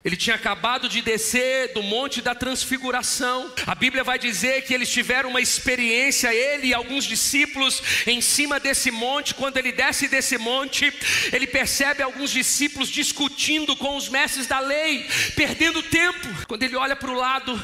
Ele tinha acabado de descer do Monte da Transfiguração. A Bíblia vai dizer que eles tiveram uma experiência, ele e alguns discípulos, em cima desse monte. Quando ele desce desse monte, ele percebe alguns discípulos discutindo com os mestres da lei, perdendo tempo. Quando ele olha para o lado,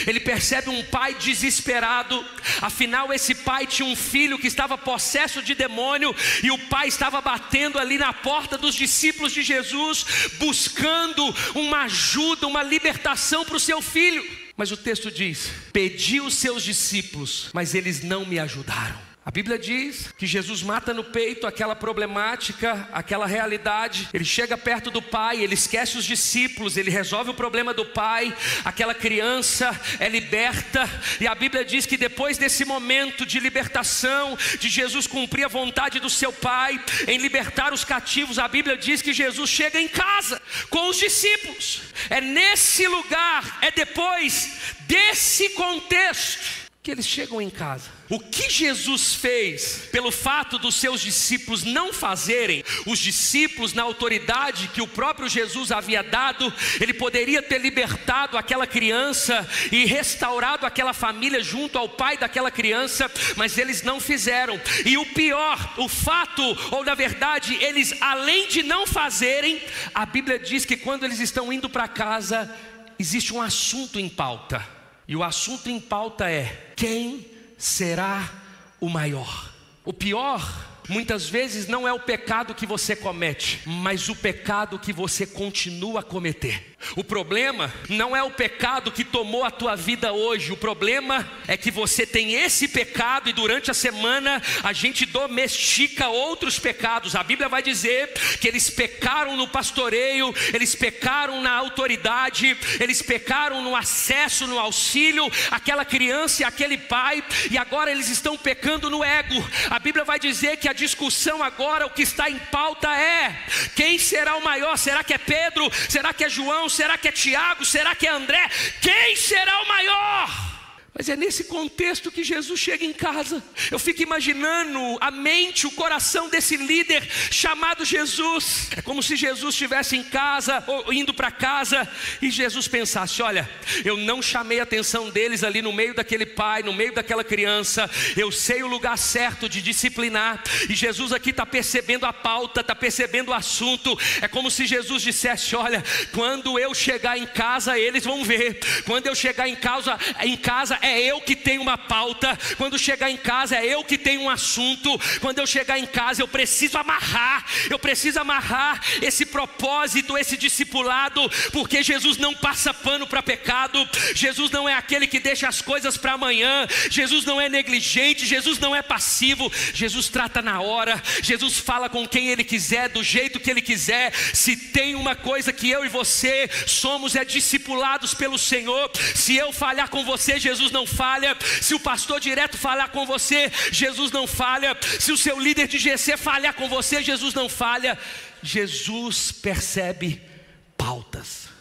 ele percebe um pai desesperado. Afinal, esse pai tinha um filho que estava possesso de demônio, e o pai estava batendo ali na porta dos discípulos de Jesus, buscando uma ajuda, uma libertação para o seu filho. Mas o texto diz: pedi os seus discípulos, mas eles não me ajudaram. A Bíblia diz que Jesus mata no peito aquela problemática, aquela realidade. Ele chega perto do pai, ele esquece os discípulos, ele resolve o problema do pai. Aquela criança é liberta. E a Bíblia diz que depois desse momento de libertação, de Jesus cumprir a vontade do seu pai em libertar os cativos, a Bíblia diz que Jesus chega em casa com os discípulos. É nesse lugar, é depois desse contexto que eles chegam em casa. O que Jesus fez pelo fato dos seus discípulos não fazerem, os discípulos, na autoridade que o próprio Jesus havia dado, ele poderia ter libertado aquela criança e restaurado aquela família junto ao pai daquela criança, mas eles não fizeram. E o pior, o fato, ou na verdade, eles além de não fazerem, a Bíblia diz que quando eles estão indo para casa, existe um assunto em pauta. E o assunto em pauta é: quem será o maior? O pior, muitas vezes, não é o pecado que você comete, mas o pecado que você continua a cometer. O problema não é o pecado que tomou a tua vida hoje. O problema é que você tem esse pecado e durante a semana a gente domestica outros pecados. A Bíblia vai dizer que eles pecaram no pastoreio, eles pecaram na autoridade, eles pecaram no acesso, no auxílio àquela criança e àquele pai, e agora eles estão pecando no ego. A Bíblia vai dizer que a discussão agora, o que está em pauta é: quem será o maior? Será que é Pedro? Será que é João? Será que é Tiago? Será que é André? Quem será o maior? Mas é nesse contexto que Jesus chega em casa. Eu fico imaginando a mente, o coração desse líder chamado Jesus. É como se Jesus estivesse em casa, ou indo para casa, e Jesus pensasse: olha, eu não chamei a atenção deles ali no meio daquele pai, no meio daquela criança. Eu sei o lugar certo de disciplinar. E Jesus aqui está percebendo a pauta, está percebendo o assunto. É como se Jesus dissesse: olha, quando eu chegar em casa, eles vão ver. Quando eu chegar em casa é eu que tenho uma pauta. Quando chegar em casa é eu que tenho um assunto. Quando eu chegar em casa eu preciso amarrar esse propósito, esse discipulado, porque Jesus não passa pano para pecado. Jesus não é aquele que deixa as coisas para amanhã. Jesus não é negligente, Jesus não é passivo. Jesus trata na hora, Jesus fala com quem Ele quiser, do jeito que Ele quiser. Se tem uma coisa que eu e você somos, é discipulados pelo Senhor. Se eu falhar com você, Jesus não falha. Se o pastor direto falar com você, Jesus não falha. Se o seu líder de GC falhar com você, Jesus não falha. Jesus percebe pautas.